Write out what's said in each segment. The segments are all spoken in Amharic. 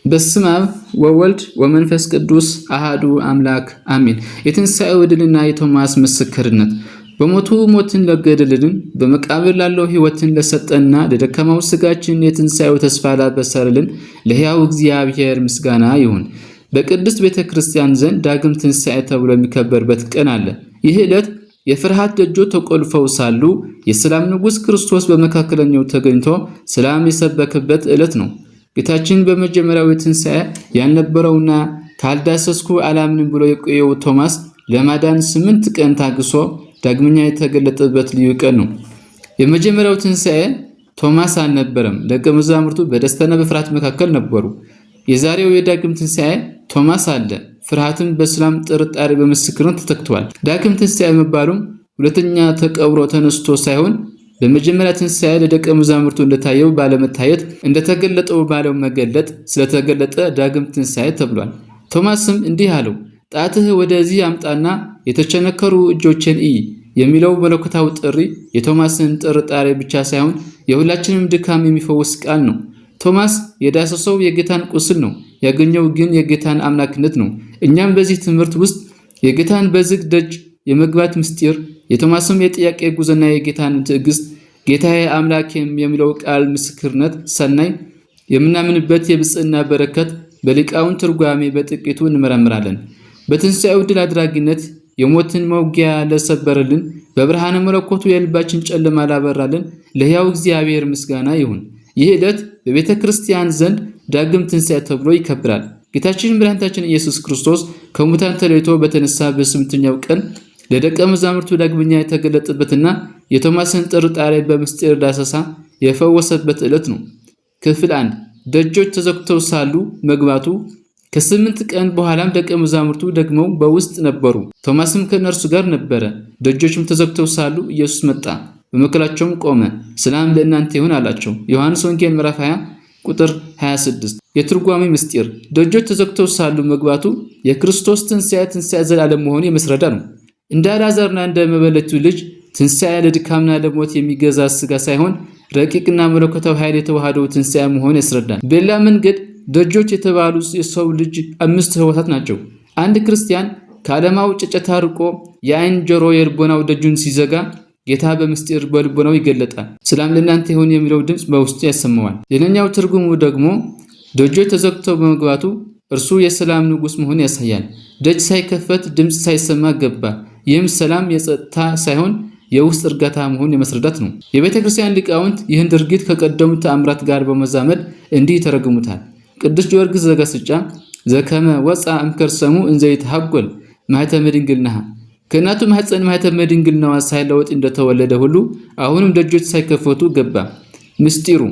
በስመ አብ ወወልድ ወመንፈስ ቅዱስ አሃዱ አምላክ አሜን። የትንሣኤው ድልና የቶማስ ምስክርነት። በሞቱ ሞትን ለገደልን በመቃብር ላለው ሕይወትን ለሰጠና ለደካማው ሥጋችን የትንሣኤው ተስፋ ላበሰረልን ለሕያው እግዚአብሔር ምስጋና ይሁን። በቅድስት ቤተክርስቲያን ዘንድ ዳግም ትንሣኤ ተብሎ የሚከበርበት ቀን አለ። ይህ ዕለት የፍርሃት ደጆች ተቆልፈው ሳሉ የሰላም ንጉሥ ክርስቶስ በመካከለኛው ተገኝቶ ሰላም የሰበከበት ዕለት ነው። ጌታችን በመጀመሪያው ትንሣኤ ያልነበረውና ካልዳሰስኩ አላምንም ብሎ የቆየው ቶማስ ለማዳን 8 ቀን ታግሶ ዳግመኛ የተገለጠበት ልዩ ቀን ነው። የመጀመሪያው ትንሣኤ ቶማስ አልነበረም። ደቀ መዛሙርቱ በደስታና በፍርሃት መካከል ነበሩ። የዛሬው የዳግም ትንሣኤ ቶማስ አለ። ፍርሃትም በሰላም ጥርጣሬ በምስክርነት ተተክቷል። ዳግም ትንሣኤ መባሉም ሁለተኛ ተቀብሮ ተነስቶ ሳይሆን በመጀመሪያ ትንሣኤ ለደቀ መዛሙርቱ እንደታየው ባለመታየት እንደተገለጠው ባለው መገለጥ ስለተገለጠ ዳግም ትንሣኤ ተብሏል። ቶማስም እንዲህ አለው፣ ጣትህ ወደዚህ አምጣና የተቸነከሩ እጆችን እይ የሚለው መለኮታዊ ጥሪ የቶማስን ጥርጣሬ ብቻ ሳይሆን የሁላችንም ድካም የሚፈውስ ቃል ነው። ቶማስ የዳሰሰው የጌታን ቁስል ነው፣ ያገኘው ግን የጌታን አምላክነት ነው። እኛም በዚህ ትምህርት ውስጥ የጌታን በዝግ ደጅ የመግባት ምስጢር፣ የቶማስም የጥያቄ ጉዞና የጌታን ትዕግስት፣ ጌታዬ አምላኬም የሚለው ቃል ምስክርነት ሰናይ የምናምንበት የብፅዕና በረከት በሊቃውንት ትርጓሜ በጥቂቱ እንመረምራለን። በትንሣኤው ድል አድራጊነት የሞትን መውጊያ ለሰበረልን፣ በብርሃነ መለኮቱ የልባችን ጨለማ ላበራልን ለሕያው እግዚአብሔር ምስጋና ይሁን። ይህ ዕለት በቤተ ክርስቲያን ዘንድ ዳግም ትንሣኤ ተብሎ ይከበራል። ጌታችን መድኃኒታችን ኢየሱስ ክርስቶስ ከሙታን ተለይቶ በተነሳ በስምንተኛው ቀን ለደቀ መዛሙርቱ ዳግመኛ የተገለጠበትና የቶማስን ጥርጣሬ በምስጢር ዳሰሳ የፈወሰበት ዕለት ነው። ክፍል 1 ደጆች ተዘግተው ሳሉ መግባቱ። ከ8 ቀን በኋላም ደቀ መዛሙርቱ ደግሞ በውስጥ ነበሩ፣ ቶማስም ከእነርሱ ጋር ነበረ። ደጆችም ተዘግተው ሳሉ ኢየሱስ መጣ፣ በመካከላቸውም ቆመ፣ ሰላም ለእናንተ ይሁን አላቸው። ዮሐንስ ወንጌል ምዕራፍ 20 ቁጥር 26። የትርጓሜ ምስጢር። ደጆች ተዘግተው ሳሉ መግባቱ የክርስቶስ ትንሣኤ ዘላለም መሆኑ የመስረዳ ነው። እንደ አልዓዛርና እንደ መበለቱ ልጅ ትንሣኤ ለድካምና ለሞት የሚገዛ ሥጋ ሳይሆን ረቂቅና መለኮታዊ ኃይል የተዋሃደው ትንሣኤ መሆን ያስረዳል። በሌላ መንገድ ደጆች የተባሉ የሰው ልጅ 5 ሕይወታት ናቸው። አንድ ክርስቲያን ከዓለማው ጭጨታ ርቆ የዓይን ጆሮ የልቦናው ደጁን ሲዘጋ ጌታ በምስጢር በልቦናው ይገለጣል። ሰላም ለእናንተ ይሁን የሚለው ድምፅ በውስጡ ያሰማዋል። ሌላኛው ትርጉሙ ደግሞ ደጆች ተዘግተው በመግባቱ እርሱ የሰላም ንጉሥ መሆን ያሳያል። ደጅ ሳይከፈት ድምፅ ሳይሰማ ገባ። ይህም ሰላም የጸጥታ ሳይሆን የውስጥ እርጋታ መሆን የመስረዳት ነው። የቤተ ክርስቲያን ሊቃውንት ይህን ድርጊት ከቀደሙት ተአምራት ጋር በመዛመድ እንዲህ ተረጉሙታል። ቅዱስ ጊዮርጊስ ዘጋስጫ ዘከመ ወፃ እምከርሰሙ እንዘ ይትሐጎል ማኅተመ ድንግልናሃ፣ ከእናቱ ማኅፀን ማኅተመ ድንግልናዋ ሳይለወጥ እንደተወለደ ሁሉ አሁንም ደጆች ሳይከፈቱ ገባ። ምስጢሩ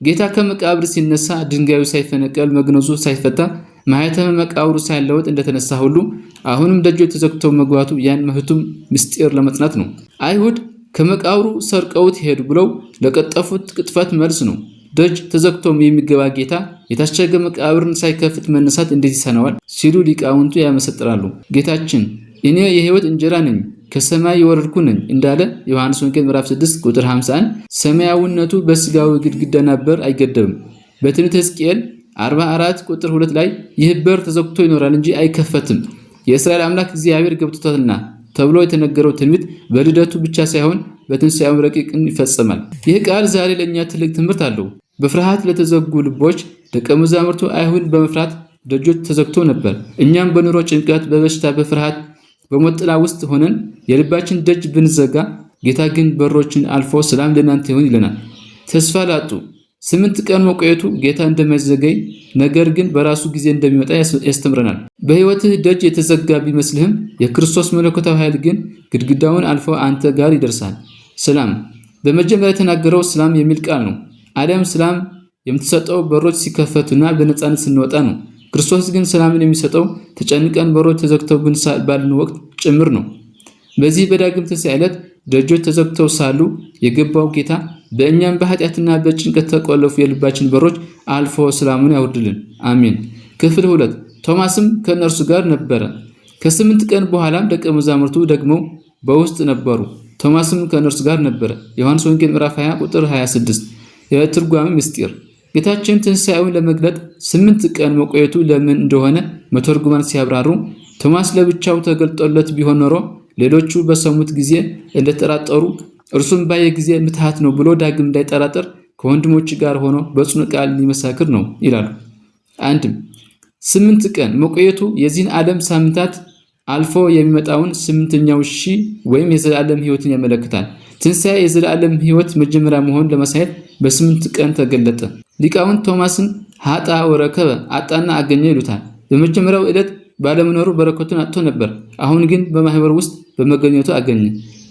ጌታ ከመቃብር ሲነሳ ድንጋዩ ሳይፈነቀል መግነዙ ሳይፈታ ማኅተመ መቃብሩ ሳይለወጥ እንደተነሳ ሁሉ አሁንም ደጆች ተዘግተው መግባቱ ያን ማኅተም ምስጢር ለመጽናት ነው። አይሁድ ከመቃብሩ ሰርቀውት ሄዱ ብለው ለቀጠፉት ቅጥፈት መልስ ነው። ደጅ ተዘግቶም የሚገባ ጌታ የታሸገ መቃብርን ሳይከፍት መነሳት እንዴት ይሰናዋል ሲሉ ሊቃውንቱ ያመሰጥራሉ። ጌታችን እኔ የሕይወት እንጀራ ነኝ ከሰማይ የወረድኩ ነኝ እንዳለ ዮሐንስ ወንጌል ምዕራፍ 6 ቁጥር 51 ሰማያዊነቱ በስጋዊ ግድግዳና በር አይገደብም። በትንቢተ ሕዝቅኤል 44 ቁጥር 2 ላይ ይህ በር ተዘግቶ ይኖራል እንጂ አይከፈትም፣ የእስራኤል አምላክ እግዚአብሔር ገብቶታልና ተብሎ የተነገረው ትንቢት በልደቱ ብቻ ሳይሆን በትንሣኤው ረቂቅን ይፈጸማል። ይህ ቃል ዛሬ ለእኛ ትልቅ ትምህርት አለው። በፍርሃት ለተዘጉ ልቦች ደቀ መዛሙርቱ አይሁድ በመፍራት ደጆች ተዘግቶ ነበር። እኛም በኑሮ ጭንቀት፣ በበሽታ፣ በፍርሃት፣ በሞት ጥላ ውስጥ ሆነን የልባችን ደጅ ብንዘጋ ጌታ ግን በሮችን አልፎ ሰላም ለእናንተ ይሁን ይለናል። ተስፋ ላጡ 8 ቀን መቆየቱ ጌታ እንደማይዘገይ ነገር ግን በራሱ ጊዜ እንደሚመጣ ያስተምረናል። በሕይወትህ ደጅ የተዘጋ ቢመስልህም የክርስቶስ መለኮታዊ ኃይል ግን ግድግዳውን አልፎ አንተ ጋር ይደርሳል። ሰላም በመጀመሪያ የተናገረው ሰላም የሚል ቃል ነው። ዓለም ሰላም የምትሰጠው በሮች ሲከፈቱና በነፃነት ስንወጣ ነው። ክርስቶስ ግን ሰላምን የሚሰጠው ተጨንቀን በሮች ተዘግተውብን ባልን ወቅት ጭምር ነው። በዚህ በዳግም ትንሣኤ ዕለት ደጆች ተዘግተው ሳሉ የገባው ጌታ በእኛም በኃጢአትና በጭንቀት ተቆለፉ የልባችን በሮች አልፎ ሰላሙን ያወርድልን። አሜን። ክፍል 2 ቶማስም ከእነርሱ ጋር ነበረ። ከ8 ቀን በኋላም ደቀ መዛሙርቱ ደግሞ በውስጥ ነበሩ፣ ቶማስም ከእነርሱ ጋር ነበረ። ዮሐንስ ወንጌል ምዕራፍ 20 ቁጥር 26። የትርጓሜ ምስጢር ጌታችን ትንሣኤውን ለመግለጥ 8 ቀን መቆየቱ ለምን እንደሆነ መተርጉማን ሲያብራሩ ቶማስ ለብቻው ተገልጦለት ቢሆን ኖሮ ሌሎቹ በሰሙት ጊዜ እንደተጠራጠሩ እርሱም ባየ ጊዜ ምትሃት ነው ብሎ ዳግም እንዳይጠራጠር ከወንድሞች ጋር ሆኖ በጽኑ ቃል ሊመሰክር ነው ይላሉ። አንድም 8 ቀን መቆየቱ የዚህን ዓለም ሳምንታት አልፎ የሚመጣውን 8ኛው ሺህ ወይም የዘላለም ሕይወትን ያመለክታል። ትንሣኤ የዘላለም ሕይወት መጀመሪያ መሆን ለማሳየት በ8 ቀን ተገለጠ። ሊቃውንት ቶማስን ሀጣ ወረከበ አጣና አገኘ ይሉታል። በመጀመሪያው ዕለት ባለመኖሩ በረከቱን አጥቶ ነበር። አሁን ግን በማህበር ውስጥ በመገኘቱ አገኘ።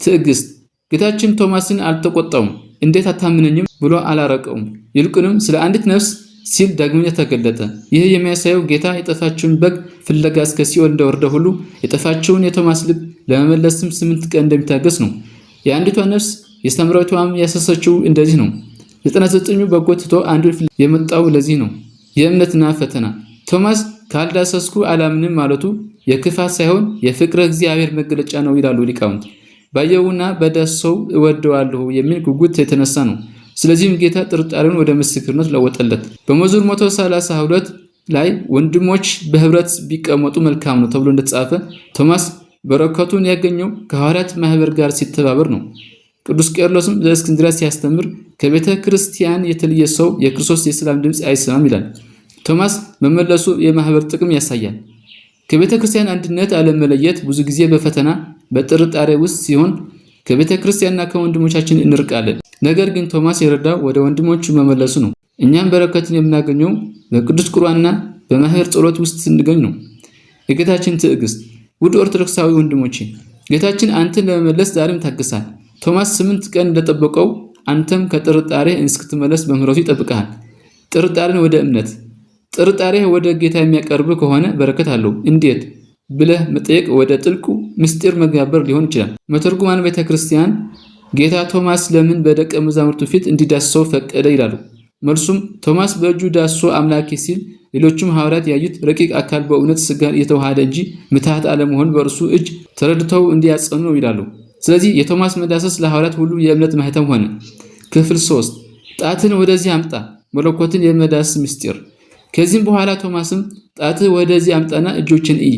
ትዕግስት ጌታችን ቶማስን አልተቆጣውም። እንዴት አታምነኝም ብሎ አላረቀውም። ይልቁንም ስለ አንዲት ነፍስ ሲል ዳግመኛ ተገለጠ። ይህ የሚያሳየው ጌታ የጠፋችውን በግ ፍለጋ እስከ ሲኦል እንደወረደ ሁሉ የጠፋችውን የቶማስ ልብ ለመመለስም 8 ቀን እንደሚታገስ ነው። የአንዲቷ ነፍስ የሳምራዊቷም ያሰሰችው እንደዚህ ነው። 99 በጎ ትቶ አንዱን የመጣው ለዚህ ነው። የእምነትና ፈተና ቶማስ ካልዳሰስኩ አላምንም ማለቱ የክፋት ሳይሆን የፍቅረ እግዚአብሔር መገለጫ ነው ይላሉ ሊቃውንት። ባየውና በዳሰው እወደዋለሁ የሚል ጉጉት የተነሳ ነው። ስለዚህም ጌታ ጥርጣሬውን ወደ ምስክርነት ለወጠለት። በመዝሙር 132 ላይ ወንድሞች በህብረት ቢቀመጡ መልካም ነው ተብሎ እንደተጻፈ ቶማስ በረከቱን ያገኘው ከሐዋርያት ማህበር ጋር ሲተባበር ነው። ቅዱስ ቄርሎስም ዘእስክንድርያ ሲያስተምር ከቤተ ክርስቲያን የተለየ ሰው የክርስቶስ የሰላም ድምፅ አይሰማም ይላል። ቶማስ መመለሱ የማህበር ጥቅም ያሳያል። ከቤተ ክርስቲያን አንድነት አለመለየት ብዙ ጊዜ በፈተና በጥርጣሬ ውስጥ ሲሆን ከቤተ ክርስቲያንና ከወንድሞቻችን እንርቃለን። ነገር ግን ቶማስ የረዳው ወደ ወንድሞቹ መመለሱ ነው። እኛም በረከትን የምናገኘው በቅዱስ ቁርባንና በማህበር ጸሎት ውስጥ ስንገኝ ነው። የጌታችን ትዕግስት ውድ ኦርቶዶክሳዊ ወንድሞቼ ጌታችን አንተን ለመመለስ ዛሬም ታግሳል። ቶማስ 8 ቀን እንደጠበቀው አንተም ከጥርጣሬ እስክትመለስ በምህረቱ ይጠብቅሃል። ጥርጣሬን ወደ እምነት፣ ጥርጣሬ ወደ ጌታ የሚያቀርብ ከሆነ በረከት አለው። እንዴት ብለህ መጠየቅ ወደ ጥልቁ ምስጢር መጋበር ሊሆን ይችላል። መተርጉማን ቤተክርስቲያን ጌታ ቶማስ ለምን በደቀ መዛሙርቱ ፊት እንዲዳሰው ፈቀደ ይላሉ። መልሱም ቶማስ በእጁ ዳሶ አምላኬ ሲል ሌሎችም ሐዋርያት ያዩት ረቂቅ አካል በእውነት ሥጋን የተዋሃደ እንጂ ምትሃት አለመሆን በእርሱ እጅ ተረድተው እንዲያጸኑ ነው ይላሉ። ስለዚህ የቶማስ መዳሰስ ለሐዋርያት ሁሉ የእምነት ማህተም ሆነ። ክፍል 3 ጣትን ወደዚህ አምጣ መለኮትን የመዳስ ምስጢር። ከዚህም በኋላ ቶማስም ጣትህ ወደዚህ አምጣና እጆችን እይ፣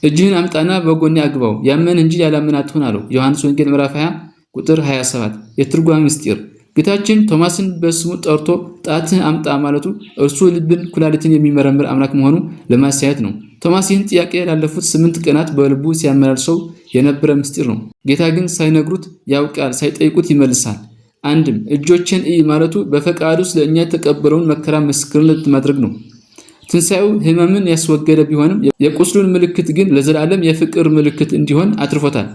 እጅህን አምጣና በጎኔ አግባው፣ ያመን እንጂ ያላመን አትሁን አለው። ዮሐንስ ወንጌል ምዕራፍ 20 ቁጥር 27። የትርጓሜ ምስጢር ጌታችን ቶማስን በስሙ ጠርቶ ጣትህን አምጣ ማለቱ እርሱ ልብን ኩላሊትን የሚመረምር አምላክ መሆኑ ለማሳየት ነው። ቶማስ ይህን ጥያቄ ላለፉት 8 ቀናት በልቡ ሲያመላልሰው የነበረ ምስጢር ነው። ጌታ ግን ሳይነግሩት ያውቃል፣ ሳይጠይቁት ይመልሳል። አንድም እጆችን እይ ማለቱ በፈቃዱ ስለኛ የተቀበለውን መከራ ምስክርነት ማድረግ ነው። ትንሣኤው ሕመምን ያስወገደ ቢሆንም የቁስሉን ምልክት ግን ለዘላለም የፍቅር ምልክት እንዲሆን አትርፎታል።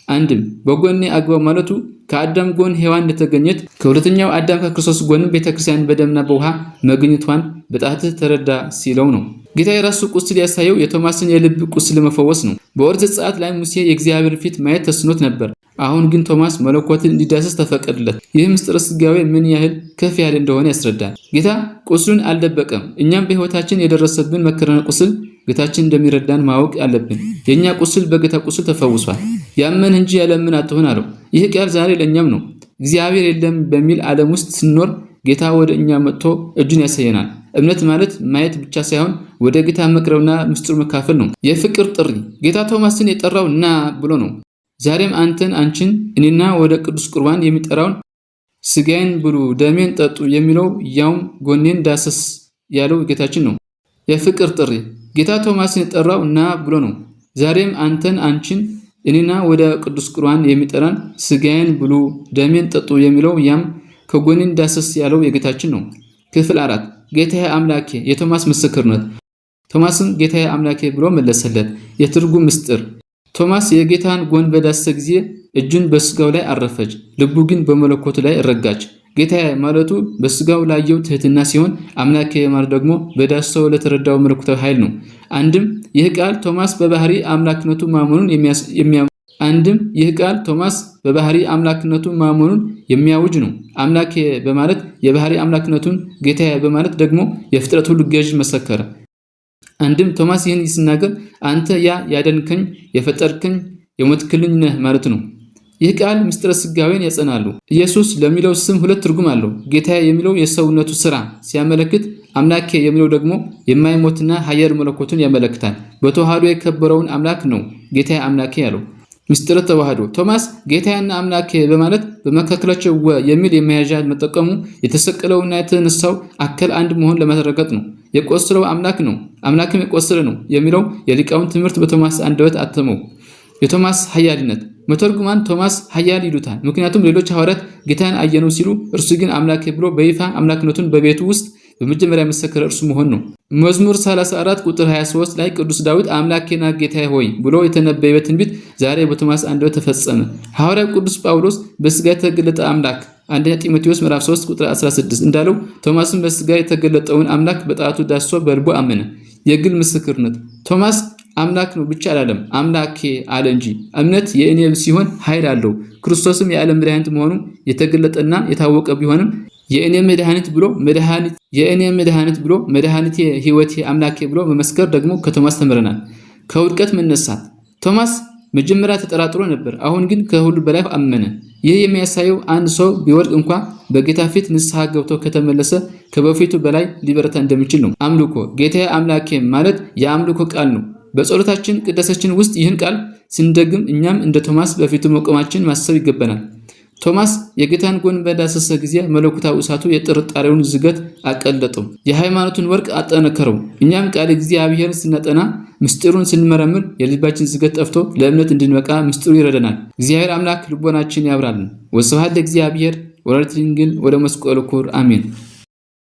አንድም በጎኔ አግባው ማለቱ ከአዳም ጎን ሔዋን እንደተገኘት ከሁለተኛው አዳም ከክርስቶስ ጎንም ቤተክርስቲያን በደምና በውሃ መገኘቷን በጣትህ ተረዳ ሲለው ነው። ጌታ የራሱ ቁስል ያሳየው የቶማስን የልብ ቁስል ለመፈወስ ነው። በኦሪት ዘጸአት ላይ ሙሴ የእግዚአብሔር ፊት ማየት ተስኖት ነበር። አሁን ግን ቶማስ መለኮትን እንዲዳሰስ ተፈቀደለት። ይህ ምስጢረ ሥጋዌ ምን ያህል ከፍ ያለ እንደሆነ ያስረዳል። ጌታ ቁስሉን አልደበቀም። እኛም በሕይወታችን የደረሰብን መከራና ቁስል ጌታችን እንደሚረዳን ማወቅ አለብን። የኛ ቁስል በጌታ ቁስል ተፈውሷል። ያመን እንጂ ያለምን አትሁን አለው። ይህ ቃል ዛሬ ለኛም ነው። እግዚአብሔር የለም በሚል ዓለም ውስጥ ስንኖር ጌታ ወደ እኛ መጥቶ እጁን ያሳየናል። እምነት ማለት ማየት ብቻ ሳይሆን ወደ ጌታ መቅረብና ምስጢር መካፈል ነው። የፍቅር ጥሪ ጌታ ቶማስን የጠራው ና ብሎ ነው። ዛሬም አንተን አንቺን እኔና ወደ ቅዱስ ቁርባን የሚጠራውን ሥጋዬን ብሉ ደሜን ጠጡ የሚለው ያውም ጎኔን ዳሰስ ያለው ጌታችን ነው። የፍቅር ጥሪ ጌታ ቶማስን የጠራው ና ብሎ ነው። ዛሬም አንተን አንቺን እኔና ወደ ቅዱስ ቁርባን የሚጠራን ሥጋዬን ብሉ ደሜን ጠጡ የሚለው ያም ከጎኔን ዳሰስ ያለው የጌታችን ነው። ክፍል 4 ጌታዬ አምላኬ የቶማስ ምስክርነት። ቶማስም ጌታዬ አምላኬ ብሎ መለሰለት። የትርጉም ምስጢር ቶማስ የጌታን ጎን በዳሰሰ ጊዜ እጁን በሥጋው ላይ አረፈች፣ ልቡ ግን በመለኮቱ ላይ ረጋች። ጌታዬ ማለቱ በሥጋው ላየው ትህትና ሲሆን አምላኬ ማለት ደግሞ በዳሰሰው ለተረዳው መለኮታዊ ኃይል ነው። አንድም ይህ ቃል ቶማስ በባህሪ አምላክነቱ ማመኑን የሚያውጅ ነው። አምላኬ በማለት የባህሪ አምላክነቱን፣ ጌታዬ በማለት ደግሞ የፍጥረት ሁሉ ገዥ መሰከረ። አንድም ቶማስ ይህን ሲናገር አንተ ያ ያደንከኝ የፈጠርከኝ የሞትክልኝ ነህ ማለት ነው። ይህ ቃል ምስጢረ ሥጋዌን ያጸናሉ። ኢየሱስ ለሚለው ስም ሁለት ትርጉም አለው። ጌታዬ የሚለው የሰውነቱ ሥራ ሲያመለክት፣ አምላኬ የሚለው ደግሞ የማይሞትና ኃያል መለኮቱን ያመለክታል። በተዋህዶ የከበረውን አምላክ ነው ጌታዬ አምላኬ ያለው። ምስጢረ ተዋህዶ ቶማስ ጌታዬና አምላኬ በማለት በመካከላቸው የሚል የመያዣ መጠቀሙ የተሰቀለውና የተነሳው አካል አንድ መሆን ለማረጋገጥ ነው። የቆሰለው አምላክ ነው፣ አምላክም የቆሰለ ነው የሚለው የሊቃውን ትምህርት በቶማስ አንደበት አተመው። የቶማስ ኃያልነት መተርጉማን ቶማስ ኃያል ይሉታል። ምክንያቱም ሌሎች ሐዋርያት ጌታን አየነው ሲሉ፣ እርሱ ግን አምላኬ ብሎ በይፋ አምላክነቱን በቤቱ ውስጥ በመጀመሪያ መሰከረ እርሱ መሆን ነው። መዝሙር 34 ቁጥር 23 ላይ ቅዱስ ዳዊት አምላኬና ጌታዬ ሆይ ብሎ የተነበየበት ትንቢት ዛሬ በቶማስ አንደበት ተፈጸመ። ሐዋርያው ቅዱስ ጳውሎስ በሥጋ የተገለጠ አምላክ አንደኛ ጢሞቴዎስ ምዕራፍ 3 ቁጥር 16 እንዳለው ቶማስም በሥጋ የተገለጠውን አምላክ በጣቱ ዳስሶ በልቡ አመነ። የግል ምስክርነት ቶማስ አምላክ ነው ብቻ አላለም፣ አምላኬ አለ እንጂ። እምነት የእኔ ሲሆን ኃይል አለው። ክርስቶስም የዓለም መድኃኒት መሆኑ የተገለጠና የታወቀ ቢሆንም የእኔ መድኃኒት ብሎ መድኃኒቴ ሕይወቴ አምላኬ ብሎ መመስከር ደግሞ ከቶማስ ተምረናል። ከውድቀት መነሳት ቶማስ መጀመሪያ ተጠራጥሮ ነበር፣ አሁን ግን ከሁሉ በላይ አመነ። ይህ የሚያሳየው አንድ ሰው ቢወድቅ እንኳ በጌታ ፊት ንስሐ ገብቶ ከተመለሰ ከበፊቱ በላይ ሊበረታ እንደሚችል ነው። አምልኮ ጌታዬ አምላኬ ማለት የአምልኮ ቃል ነው። በጸሎታችን ቅዳሴያችን ውስጥ ይህን ቃል ስንደግም እኛም እንደ ቶማስ በፊቱ መቆማችን ማሰብ ይገባናል። ቶማስ የጌታን ጎን በዳሰሰ ጊዜ መለኮታዊ እሳቱ የጥርጣሬውን ዝገት አቀለጠው፣ የሃይማኖቱን ወርቅ አጠነከረው። እኛም ቃል እግዚአብሔርን ስናጠና ምስጢሩን ስንመረምር የልባችን ዝገት ጠፍቶ ለእምነት እንድንበቃ ምስጢሩ ይረዳናል። እግዚአብሔር አምላክ ልቦናችን ያብራልን። ወስብሐት ለእግዚአብሔር ወለወላዲቱ ድንግል ወለመስቀሉ ክቡር አሜን።